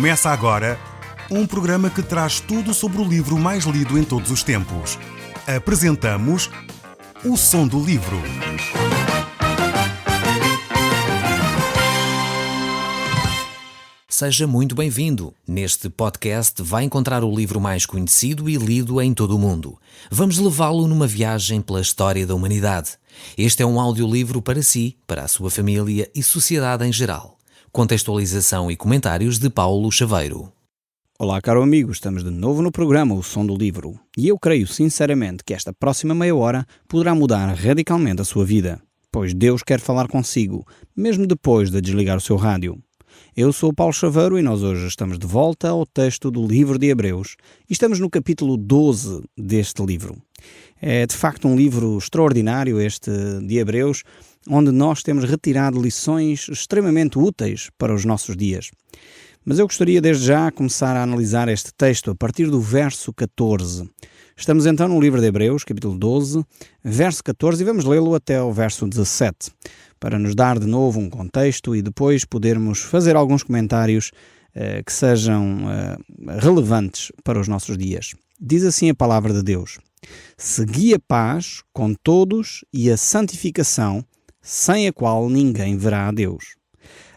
Começa agora um programa que traz tudo sobre o livro mais lido em todos os tempos. Apresentamos O Som do Livro. Seja muito bem-vindo. Neste podcast vai encontrar o livro mais conhecido e lido em todo o mundo. Vamos levá-lo numa viagem pela história da humanidade. Este é um audiolivro para si, para a sua família e sociedade em geral. Contextualização e comentários de Paulo Chaveiro. Olá, caro amigo, estamos de novo no programa O Som do Livro. E eu creio sinceramente que esta próxima meia hora poderá mudar radicalmente a sua vida, pois Deus quer falar consigo, mesmo depois de desligar o seu rádio. Eu sou o Paulo Chaveiro e nós hoje estamos de volta ao texto do livro de Hebreus e estamos no capítulo 12 deste livro. É de facto um livro extraordinário este de Hebreus, onde nós temos retirado lições extremamente úteis para os nossos dias. Mas eu gostaria desde já começar a analisar este texto a partir do verso 14. Estamos então no livro de Hebreus, capítulo 12, verso 14, e vamos lê-lo até ao verso 17, para nos dar de novo um contexto e depois podermos fazer alguns comentários que sejam relevantes para os nossos dias. Diz assim a palavra de Deus: segui a paz com todos e a santificação, sem a qual ninguém verá a Deus,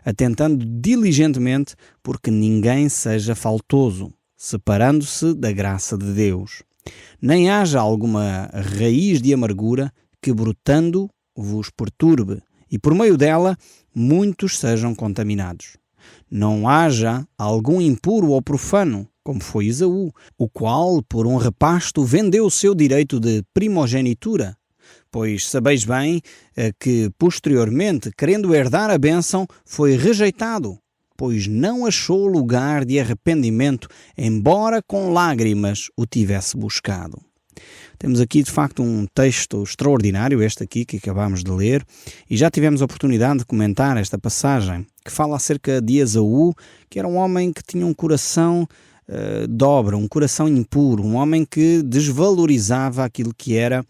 atentando diligentemente porque ninguém seja faltoso, separando-se da graça de Deus. Nem haja alguma raiz de amargura que, brotando, vos perturbe, e por meio dela muitos sejam contaminados. Não haja algum impuro ou profano, como foi Esaú, o qual, por um repasto, vendeu o seu direito de primogenitura. Pois sabeis bem que, posteriormente, querendo herdar a bênção, foi rejeitado, pois não achou lugar de arrependimento, embora com lágrimas o tivesse buscado. Temos aqui, de facto, um texto extraordinário, este aqui que acabamos de ler, e já tivemos a oportunidade de comentar esta passagem, que fala acerca de Esaú, que era um homem que tinha um coração dobre, um coração impuro, um homem que desvalorizava aquilo que era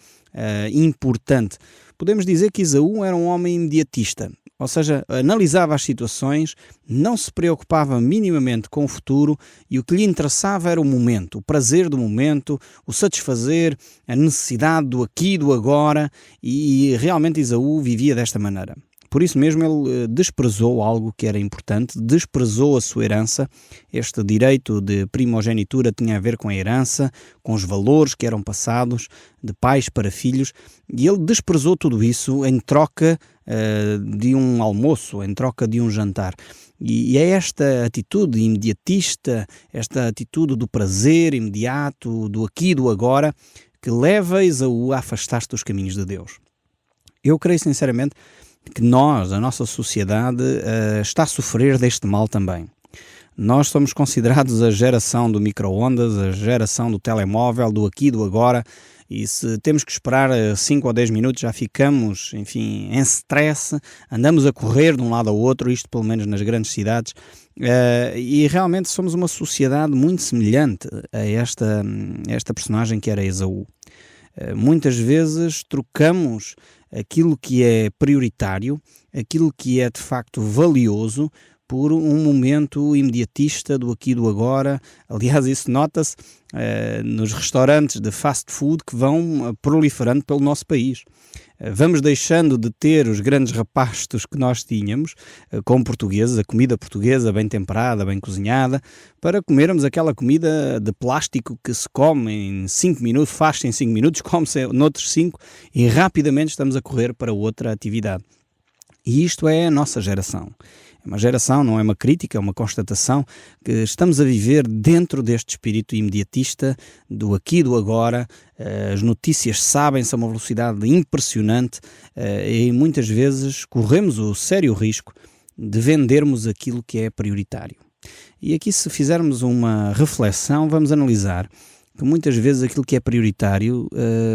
importante. Podemos dizer que Esaú era um homem imediatista, ou seja, analisava as situações, não se preocupava minimamente com o futuro e o que lhe interessava era o momento, o prazer do momento, o satisfazer, a necessidade do aqui e do agora, e realmente Esaú vivia desta maneira. Por isso mesmo ele desprezou algo que era importante, desprezou a sua herança. Este direito de primogenitura tinha a ver com a herança, com os valores que eram passados de pais para filhos, e ele desprezou tudo isso em troca de um almoço, em troca de um jantar. E é esta atitude imediatista, esta atitude do prazer imediato, do aqui e do agora, que leva Esaú a afastar-se dos caminhos de Deus. Eu creio sinceramente que a nossa sociedade, está a sofrer deste mal também. Nós somos considerados a geração do micro-ondas, a geração do telemóvel, do aqui e do agora, e se temos que esperar 5 ou 10 minutos já ficamos, enfim, em stress, andamos a correr de um lado ao outro, isto pelo menos nas grandes cidades, e realmente somos uma sociedade muito semelhante a esta personagem que era Esaú. Muitas vezes trocamos aquilo que é prioritário, aquilo que é de facto valioso, por um momento imediatista do aqui e do agora. Aliás, isso nota-se nos restaurantes de fast food que vão proliferando pelo nosso país. Vamos deixando de ter os grandes repastos que nós tínhamos, como portugueses, a comida portuguesa bem temperada, bem cozinhada, para comermos aquela comida de plástico que se come em 5 minutos, faz-se em 5 minutos, come-se noutros 5 e rapidamente estamos a correr para outra atividade. E isto é a nossa geração. É uma geração, não é uma crítica, é uma constatação que estamos a viver dentro deste espírito imediatista do aqui e do agora. As notícias sabem-se a uma velocidade impressionante e muitas vezes corremos o sério risco de vendermos aquilo que é prioritário. E aqui, se fizermos uma reflexão, vamos analisar que muitas vezes aquilo que é prioritário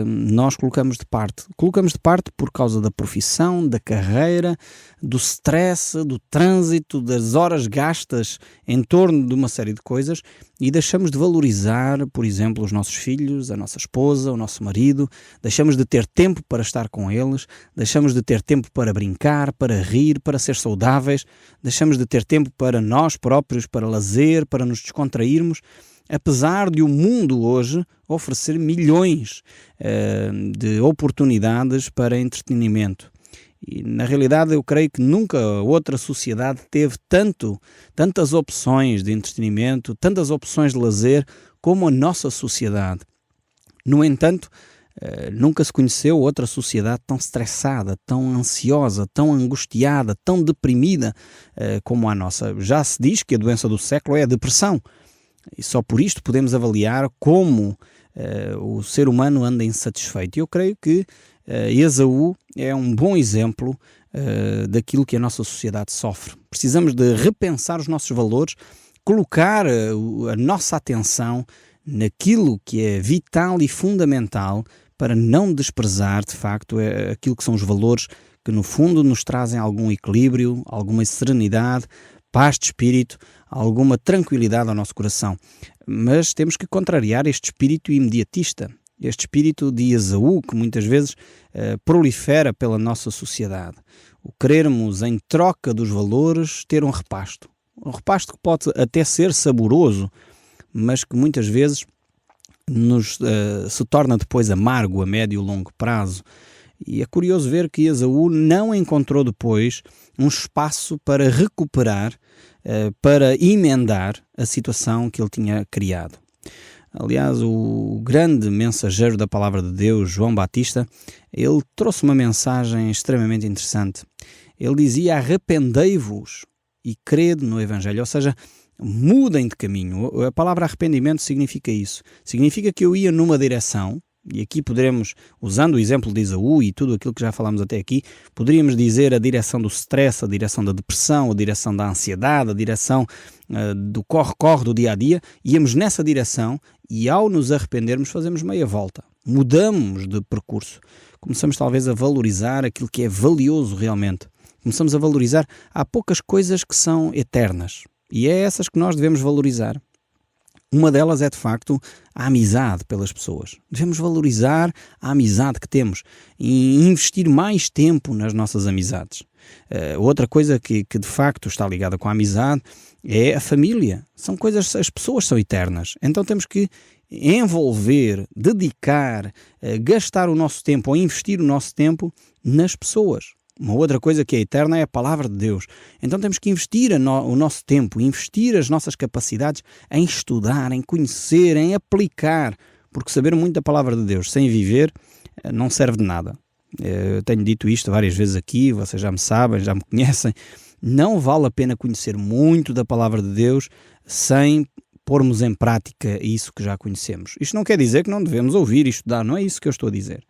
nós colocamos de parte. Colocamos de parte por causa da profissão, da carreira, do stress, do trânsito, das horas gastas em torno de uma série de coisas e deixamos de valorizar, por exemplo, os nossos filhos, a nossa esposa, o nosso marido, deixamos de ter tempo para estar com eles, deixamos de ter tempo para brincar, para rir, para ser saudáveis, deixamos de ter tempo para nós próprios, para lazer, para nos descontrairmos, apesar de o mundo hoje oferecer milhões de oportunidades para entretenimento. E, na realidade, eu creio que nunca outra sociedade teve tantas opções de entretenimento, tantas opções de lazer como a nossa sociedade. No entanto, nunca se conheceu outra sociedade tão estressada, tão ansiosa, tão angustiada, tão deprimida como a nossa. Já se diz que a doença do século é a depressão. E só por isto podemos avaliar como o ser humano anda insatisfeito. Eu creio que Esaú é um bom exemplo daquilo que a nossa sociedade sofre. Precisamos de repensar os nossos valores, colocar a nossa atenção naquilo que é vital e fundamental para não desprezar, de facto, aquilo que são os valores que, no fundo, nos trazem algum equilíbrio, alguma serenidade, paz de espírito, alguma tranquilidade ao nosso coração. Mas temos que contrariar este espírito imediatista, este espírito de Esaú, que muitas vezes prolifera pela nossa sociedade. O querermos, em troca dos valores, ter um repasto. Um repasto que pode até ser saboroso, mas que muitas vezes se torna depois amargo a médio e longo prazo. E é curioso ver que Esaú não encontrou depois um espaço para recuperar, para emendar a situação que ele tinha criado. Aliás, o grande mensageiro da palavra de Deus, João Batista, ele trouxe uma mensagem extremamente interessante. Ele dizia: arrependei-vos e crede no Evangelho, ou seja, mudem de caminho. A palavra arrependimento significa isso. Significa que eu ia numa direção, e aqui poderemos, usando o exemplo de Esaú e tudo aquilo que já falámos até aqui, poderíamos dizer a direção do stress, a direção da depressão, a direção da ansiedade, a direção do corre-corre do dia-a-dia. Íamos nessa direção e, ao nos arrependermos, fazemos meia volta. Mudamos de percurso. Começamos talvez a valorizar aquilo que é valioso realmente. Começamos a valorizar. Há poucas coisas que são eternas e é essas que nós devemos valorizar. Uma delas é, de facto, a amizade pelas pessoas. Devemos valorizar a amizade que temos e investir mais tempo nas nossas amizades. Outra coisa que de facto está ligada com a amizade é a família. São coisas, as pessoas são eternas. Então temos que envolver, dedicar, gastar o nosso tempo ou investir o nosso tempo nas pessoas. Uma outra coisa que é eterna é a palavra de Deus. Então temos que investir o nosso tempo, investir as nossas capacidades em estudar, em conhecer, em aplicar, porque saber muito da palavra de Deus sem viver não serve de nada. Eu tenho dito isto várias vezes aqui, vocês já me sabem, já me conhecem. Não vale a pena conhecer muito da palavra de Deus sem pormos em prática isso que já conhecemos. Isto não quer dizer que não devemos ouvir e estudar, não é isso que eu estou a dizer.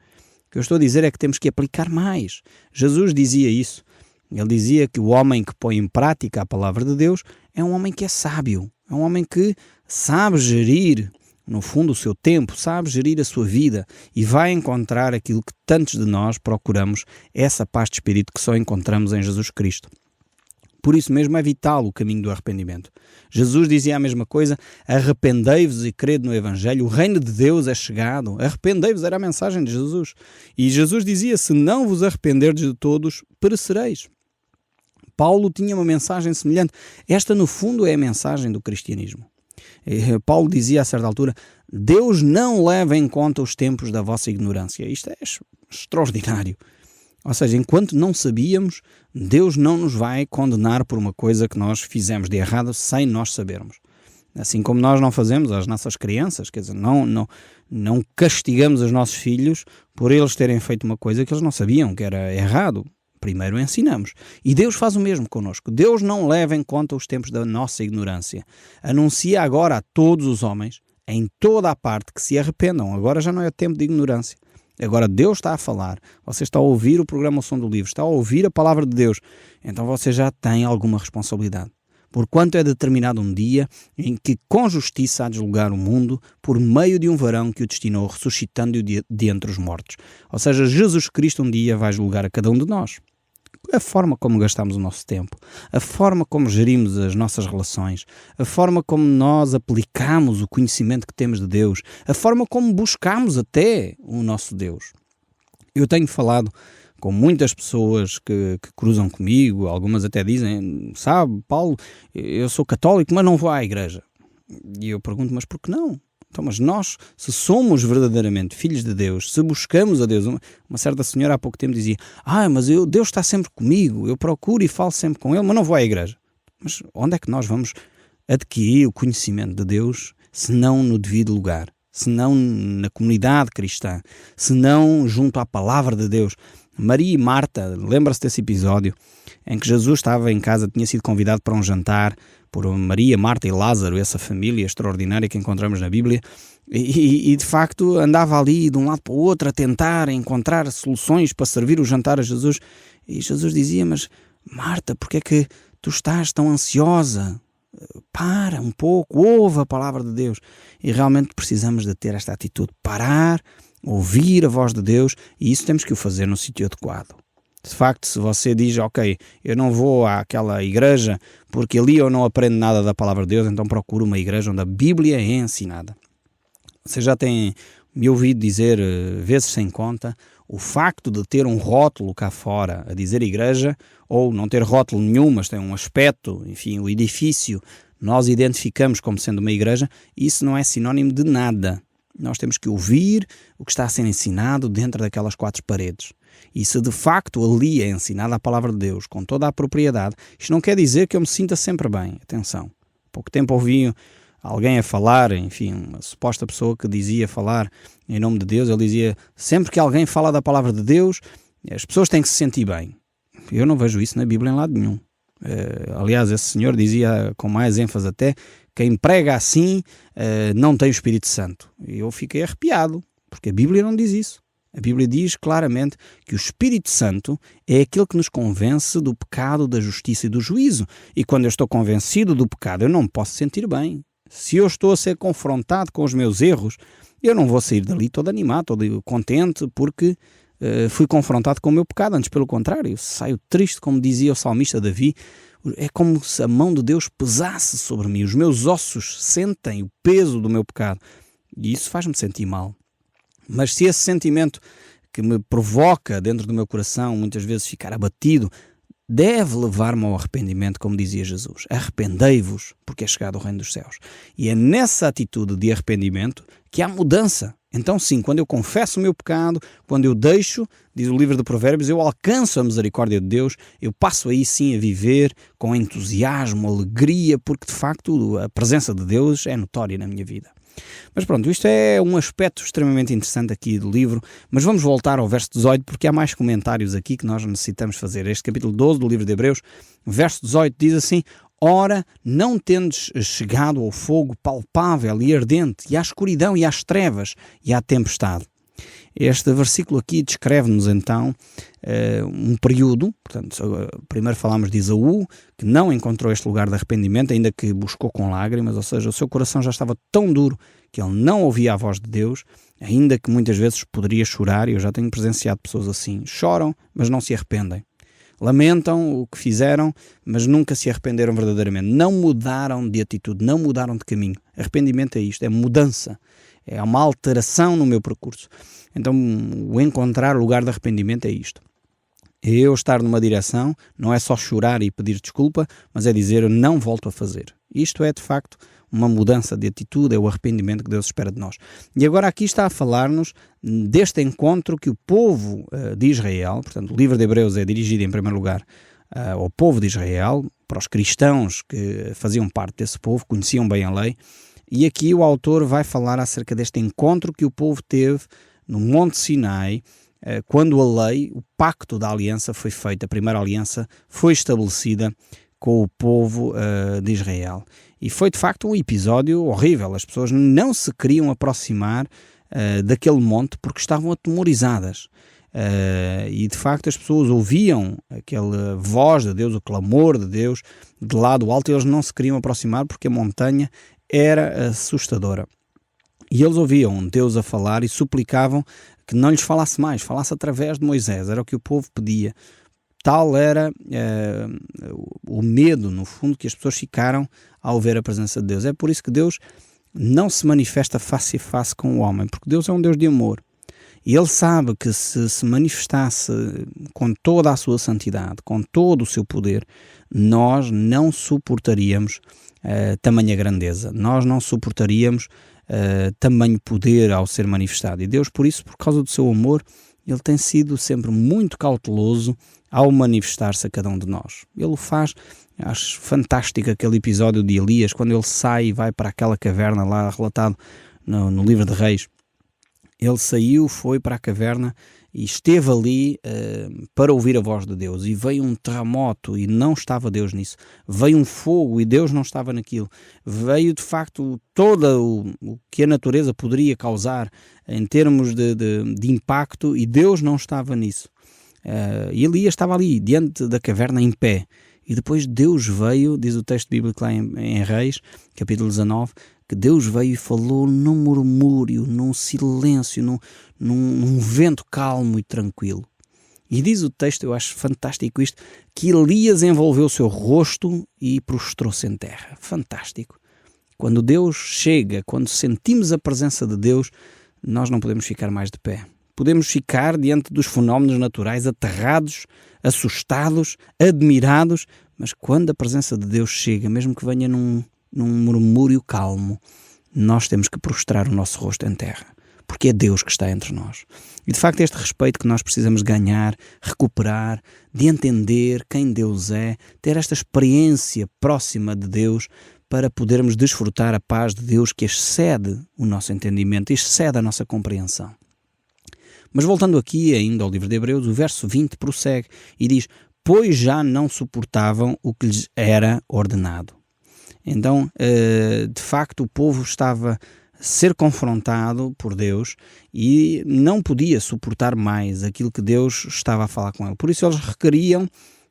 O que eu estou a dizer é que temos que aplicar mais. Jesus dizia isso. Ele dizia que o homem que põe em prática a palavra de Deus é um homem que é sábio, é um homem que sabe gerir, no fundo, o seu tempo, sabe gerir a sua vida e vai encontrar aquilo que tantos de nós procuramos, essa paz de espírito que só encontramos em Jesus Cristo. Por isso mesmo é vital o caminho do arrependimento. Jesus dizia a mesma coisa: arrependei-vos e crede no Evangelho, o reino de Deus é chegado. Arrependei-vos era a mensagem de Jesus. E Jesus dizia: se não vos arrependerdes de todos, perecereis. Paulo tinha uma mensagem semelhante. Esta, no fundo, é a mensagem do cristianismo. Paulo dizia a certa altura: Deus não leva em conta os tempos da vossa ignorância. Isto é extraordinário. Ou seja, enquanto não sabíamos, Deus não nos vai condenar por uma coisa que nós fizemos de errado sem nós sabermos. Assim como nós não fazemos às nossas crianças, quer dizer, não castigamos os nossos filhos por eles terem feito uma coisa que eles não sabiam que era errado. Primeiro ensinamos. E Deus faz o mesmo connosco. Deus não leva em conta os tempos da nossa ignorância. Anuncia agora a todos os homens, em toda a parte, que se arrependam. Agora já não é tempo de ignorância. Agora Deus está a falar, você está a ouvir o programa O Som do Livro, está a ouvir a palavra de Deus, então você já tem alguma responsabilidade. porquanto é determinado um dia em que com justiça há de julgar o mundo por meio de um varão que o destinou, ressuscitando-o de entre os mortos. Ou seja, Jesus Cristo um dia vai julgar a cada um de nós. A forma como gastamos o nosso tempo, a forma como gerimos as nossas relações, a forma como nós aplicamos o conhecimento que temos de Deus, a forma como buscamos até o nosso Deus. Eu tenho falado com muitas pessoas que cruzam comigo, algumas até dizem, sabe, Paulo, eu sou católico, mas não vou à igreja. E eu pergunto, mas por que não? Então, mas nós, se somos verdadeiramente filhos de Deus, se buscamos a Deus, uma certa senhora há pouco tempo dizia, mas Deus está sempre comigo, eu procuro e falo sempre com Ele, mas não vou à igreja. Mas onde é que nós vamos adquirir o conhecimento de Deus, se não no devido lugar, se não na comunidade cristã, se não junto à palavra de Deus? Maria e Marta, lembra-se desse episódio em que Jesus estava em casa, tinha sido convidado para um jantar por Maria, Marta e Lázaro, essa família extraordinária que encontramos na Bíblia, e de facto andava ali de um lado para o outro a tentar encontrar soluções para servir o jantar a Jesus, e Jesus dizia, mas Marta, porque é que tu estás tão ansiosa? Para um pouco, ouve a palavra de Deus. E realmente precisamos de ter esta atitude, parar, ouvir a voz de Deus, e isso temos que o fazer no sítio adequado. De facto, se você diz, ok, eu não vou àquela igreja porque ali eu não aprendo nada da palavra de Deus, então procuro uma igreja onde a Bíblia é ensinada. Você já tem me ouvido dizer, vezes sem conta, o facto de ter um rótulo cá fora a dizer igreja, ou não ter rótulo nenhum, mas tem um aspecto, enfim, o edifício, nós identificamos como sendo uma igreja, isso não é sinónimo de nada. Nós temos que ouvir o que está a ser ensinado dentro daquelas quatro paredes. E se de facto ali é ensinada a palavra de Deus com toda a propriedade, isto não quer dizer que eu me sinta sempre bem. Atenção. Há pouco tempo ouvi alguém a falar, enfim, uma suposta pessoa que dizia falar em nome de Deus, ele dizia, sempre que alguém fala da palavra de Deus, as pessoas têm que se sentir bem. Eu não vejo isso na Bíblia em lado nenhum. Aliás, esse senhor dizia com mais ênfase até, quem prega assim não tem o Espírito Santo. E eu fiquei arrepiado, porque a Bíblia não diz isso. A Bíblia diz claramente que o Espírito Santo é aquele que nos convence do pecado, da justiça e do juízo. E quando eu estou convencido do pecado, eu não me posso sentir bem. Se eu estou a ser confrontado com os meus erros, eu não vou sair dali todo animado, todo contente, porque fui confrontado com o meu pecado. Antes, pelo contrário, eu saio triste, como dizia o salmista Davi. É como se a mão de Deus pesasse sobre mim. Os meus ossos sentem o peso do meu pecado. E isso faz-me sentir mal. Mas se esse sentimento que me provoca dentro do meu coração, muitas vezes ficar abatido, deve levar-me ao arrependimento, como dizia Jesus. Arrependei-vos, porque é chegado o reino dos céus. E é nessa atitude de arrependimento que há mudança. Então sim, quando eu confesso o meu pecado, quando eu deixo, diz o livro de Provérbios, eu alcanço a misericórdia de Deus, eu passo aí sim a viver com entusiasmo, alegria, porque de facto a presença de Deus é notória na minha vida. Mas pronto, isto é um aspecto extremamente interessante aqui do livro, mas vamos voltar ao verso 18, porque há mais comentários aqui que nós necessitamos fazer. Este capítulo 12 do livro de Hebreus, verso 18, diz assim, ora, não tendes chegado ao fogo palpável e ardente, e à escuridão e às trevas e à tempestade. Este versículo aqui descreve-nos então um período, portanto, primeiro falámos de Esaú, que não encontrou este lugar de arrependimento, ainda que buscou com lágrimas, ou seja, o seu coração já estava tão duro que ele não ouvia a voz de Deus, ainda que muitas vezes poderia chorar, e eu já tenho presenciado pessoas assim, choram, mas não se arrependem. Lamentam o que fizeram, mas nunca se arrependeram verdadeiramente. Não mudaram de atitude, não mudaram de caminho. Arrependimento é isto, é mudança. É uma alteração no meu percurso. Então, o encontrar lugar de arrependimento é isto. É eu estar numa direção, não é só chorar e pedir desculpa, mas é dizer eu não volto a fazer. Isto é, de facto, uma mudança de atitude, é o arrependimento que Deus espera de nós. E agora aqui está a falar-nos deste encontro que o povo de Israel, portanto, o livro de Hebreus é dirigido em primeiro lugar ao povo de Israel, para os cristãos que faziam parte desse povo, conheciam bem a lei, e aqui o autor vai falar acerca deste encontro que o povo teve no Monte Sinai, quando a lei, o pacto da aliança foi feito, a primeira aliança foi estabelecida com o povo de Israel. E foi de facto um episódio horrível, as pessoas não se queriam aproximar daquele monte porque estavam atemorizadas. E de facto as pessoas ouviam aquela voz de Deus, o clamor de Deus de lá do alto, e eles não se queriam aproximar porque a montanha era assustadora. E eles ouviam Deus a falar e suplicavam que não lhes falasse mais, falasse através de Moisés, era o que o povo pedia. Tal era o medo, no fundo, que as pessoas ficaram ao ver a presença de Deus. É por isso que Deus não se manifesta face a face com o homem, porque Deus é um Deus de amor. E Ele sabe que se manifestasse com toda a sua santidade, com todo o seu poder, nós não suportaríamos tamanha grandeza, nós não suportaríamos tamanho poder ao ser manifestado. E Deus, por isso, por causa do seu amor, Ele tem sido sempre muito cauteloso ao manifestar-se a cada um de nós. Ele o faz. Acho fantástico aquele episódio de Elias, quando ele sai e vai para aquela caverna lá relatado no livro de Reis. Ele saiu, foi para a caverna e esteve ali para ouvir a voz de Deus. E veio um terremoto e não estava Deus nisso. Veio um fogo e Deus não estava naquilo. Veio de facto todo o que a natureza poderia causar em termos de impacto, e Deus não estava nisso. E Elias estava ali diante da caverna em pé. E depois Deus veio, diz o texto bíblico lá em Reis, capítulo 19, que Deus veio e falou num murmúrio, num silêncio, num vento calmo e tranquilo. E diz o texto, eu acho fantástico isto, que Elias envolveu o seu rosto e prostrou-se em terra. Fantástico. Quando Deus chega, quando sentimos a presença de Deus, nós não podemos ficar mais de pé. Podemos ficar diante dos fenómenos naturais aterrados, assustados, admirados, mas quando a presença de Deus chega, mesmo que venha num murmúrio calmo, nós temos que prostrar o nosso rosto em terra, porque é Deus que está entre nós. E de facto este respeito que nós precisamos ganhar, recuperar, de entender quem Deus é, ter esta experiência próxima de Deus, para podermos desfrutar a paz de Deus que excede o nosso entendimento, excede a nossa compreensão. Mas voltando aqui ainda ao livro de Hebreus, o verso 20 prossegue e diz: pois já não suportavam o que lhes era ordenado. Então, de facto, o povo estava a ser confrontado por Deus e não podia suportar mais aquilo que Deus estava a falar com ele. Por isso eles requeriam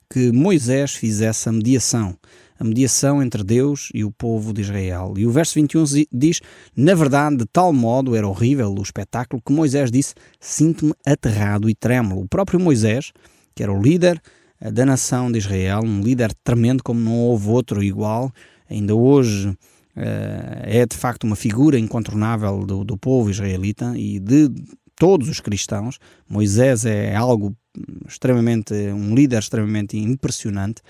que Moisés fizesse a mediação entre Deus e o povo de Israel. E o verso 21 diz: na verdade, de tal modo era horrível o espetáculo que Moisés disse: sinto-me aterrado e trêmulo. O próprio Moisés, que era o líder da nação de Israel, um líder tremendo como não houve outro igual, ainda hoje é de facto uma figura incontornável do povo israelita e de todos os cristãos. Moisés é algo extremamente, um líder extremamente impressionante.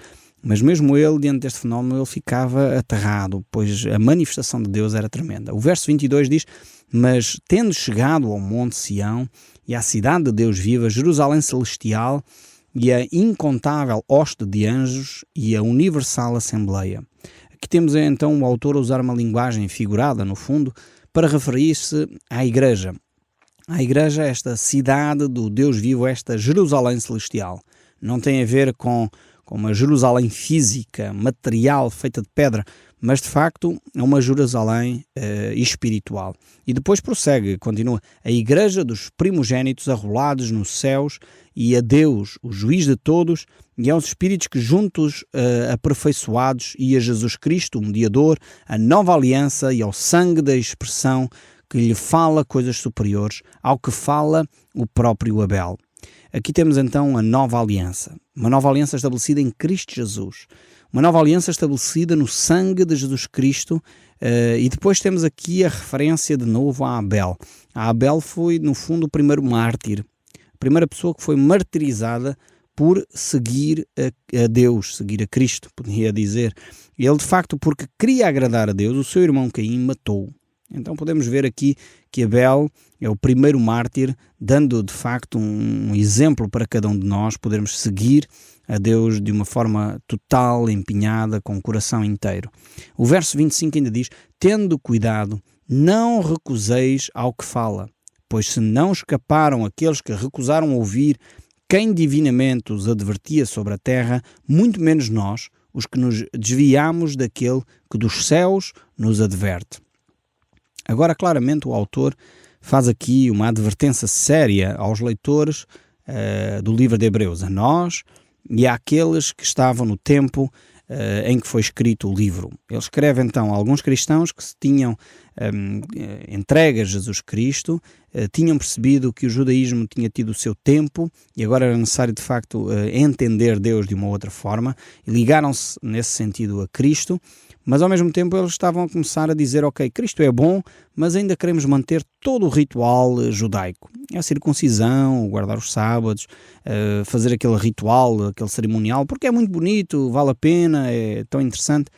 Mas mesmo ele, diante deste fenómeno, ele ficava aterrado, pois a manifestação de Deus era tremenda. O verso 22 diz: mas tendo chegado ao monte Sião e à cidade de Deus viva, Jerusalém celestial e a incontável hoste de anjos e a universal assembleia. Aqui temos então o autor a usar uma linguagem figurada, no fundo, para referir-se à igreja. A igreja é esta cidade do Deus vivo, esta Jerusalém celestial. Não tem a ver com uma Jerusalém física, material, feita de pedra, mas de facto é uma Jerusalém espiritual. E depois prossegue, continua: a igreja dos primogênitos arrolados nos céus, e a Deus, o juiz de todos, e aos espíritos que juntos aperfeiçoados, e a Jesus Cristo, o mediador, a nova aliança, e ao sangue da expressão que lhe fala coisas superiores ao que fala o próprio Abel. Aqui temos então a nova aliança, uma nova aliança estabelecida em Cristo Jesus, uma nova aliança estabelecida no sangue de Jesus Cristo, e depois temos aqui a referência de novo a Abel. A Abel foi, no fundo, o primeiro mártir, a primeira pessoa que foi martirizada por seguir a Deus, seguir a Cristo, poderia dizer. Ele, de facto, porque queria agradar a Deus, o seu irmão Caim matou. Então podemos ver aqui que Abel é o primeiro mártir, dando de facto um exemplo para cada um de nós podermos seguir a Deus de uma forma total, empenhada, com o coração inteiro. O verso 25 ainda diz: tendo cuidado, não recuseis ao que fala, pois se não escaparam aqueles que recusaram ouvir quem divinamente os advertia sobre a terra, muito menos nós, os que nos desviamos daquele que dos céus nos adverte. Agora, claramente, o autor faz aqui uma advertência séria aos leitores do livro de Hebreus, a nós e àqueles que estavam no tempo em que foi escrito o livro. Ele escreve então a alguns cristãos que se tinham entregue a Jesus Cristo, tinham percebido que o judaísmo tinha tido o seu tempo e agora era necessário de facto entender Deus de uma outra forma, e ligaram-se nesse sentido a Cristo, mas ao mesmo tempo eles estavam a começar a dizer: ok, Cristo é bom, mas ainda queremos manter todo o ritual judaico. A circuncisão, guardar os sábados, fazer aquele ritual, aquele cerimonial, porque é muito bonito, vale a pena, é tão interessante.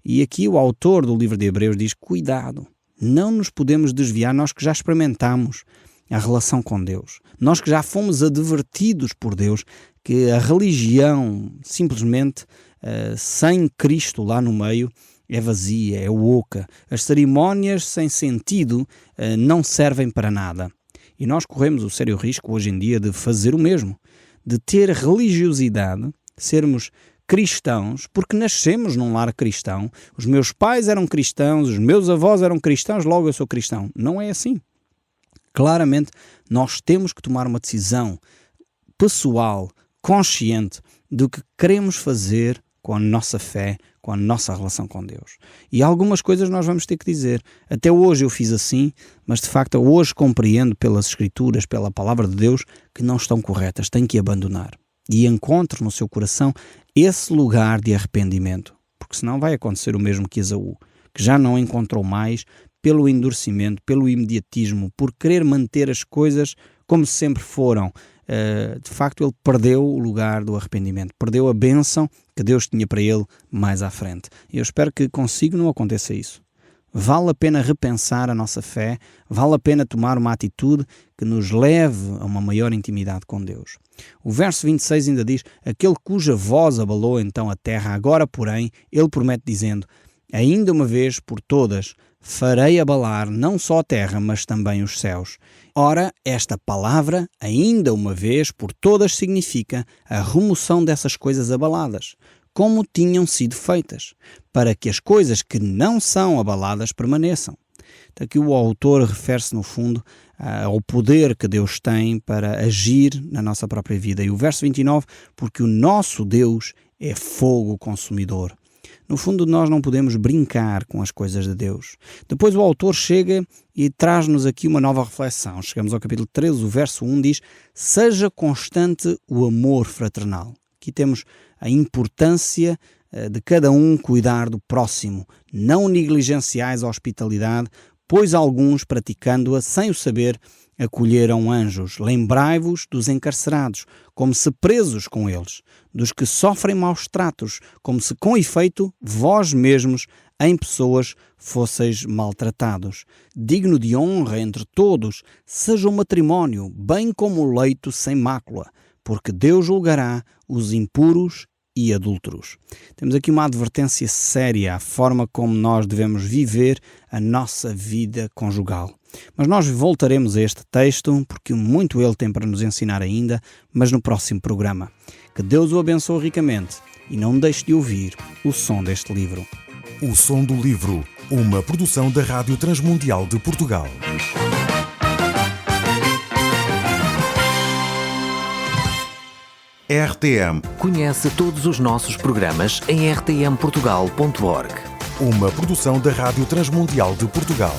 E aqui o autor do livro de Hebreus diz: cuidado, não nos podemos desviar, nós que já experimentamos a relação com Deus, nós que já fomos advertidos por Deus que a religião, simplesmente, sem Cristo lá no meio, é vazia, é oca. As cerimónias sem sentido não servem para nada. E nós corremos o sério risco hoje em dia de fazer o mesmo, de ter religiosidade, sermos cristãos, porque nascemos num lar cristão, os meus pais eram cristãos, os meus avós eram cristãos, logo eu sou cristão. Não é assim. Claramente, nós temos que tomar uma decisão pessoal, consciente, do que queremos fazer com a nossa fé, com a nossa relação com Deus. E algumas coisas nós vamos ter que dizer. Até hoje eu fiz assim, mas de facto hoje compreendo pelas Escrituras, pela Palavra de Deus, que não estão corretas, tenho que abandonar. E encontro no seu coração esse lugar de arrependimento, porque senão vai acontecer o mesmo que Esaú, que já não encontrou mais pelo endurecimento, pelo imediatismo, por querer manter as coisas como sempre foram. De facto ele perdeu o lugar do arrependimento, perdeu a bênção que Deus tinha para ele mais à frente. E eu espero que consigo não aconteça isso. Vale a pena repensar a nossa fé, vale a pena tomar uma atitude que nos leve a uma maior intimidade com Deus. O verso 26 ainda diz: aquele cuja voz abalou então a terra, agora porém ele promete dizendo: ainda uma vez por todas farei abalar não só a terra, mas também os céus. Ora, esta palavra, ainda uma vez por todas, significa a remoção dessas coisas abaladas, como tinham sido feitas, para que as coisas que não são abaladas permaneçam. Então, aqui o autor refere-se, no fundo, ao poder que Deus tem para agir na nossa própria vida. E o verso 29, porque o nosso Deus é fogo consumidor. No fundo, nós não podemos brincar com as coisas de Deus. Depois o autor chega e traz-nos aqui uma nova reflexão. Chegamos ao capítulo 13, o verso 1 diz: seja constante o amor fraternal. Aqui temos a importância de cada um cuidar do próximo. Não negligenciais a hospitalidade, pois alguns, praticando-a sem o saber, acolheram anjos. Lembrai-vos dos encarcerados, como se presos com eles, dos que sofrem maus tratos, como se com efeito vós mesmos em pessoas fosseis maltratados. Digno de honra entre todos seja o matrimónio, bem como o leito sem mácula, porque Deus julgará os impuros e adúlteros. Temos aqui uma advertência séria à forma como nós devemos viver a nossa vida conjugal. Mas nós voltaremos a este texto, porque muito ele tem para nos ensinar ainda, mas no próximo programa. Que Deus o abençoe ricamente e não deixe de ouvir o som deste livro. O Som do Livro, uma produção da Rádio Transmundial de Portugal. RTM. Conhece todos os nossos programas em rtmportugal.org. Uma produção da Rádio Transmundial de Portugal.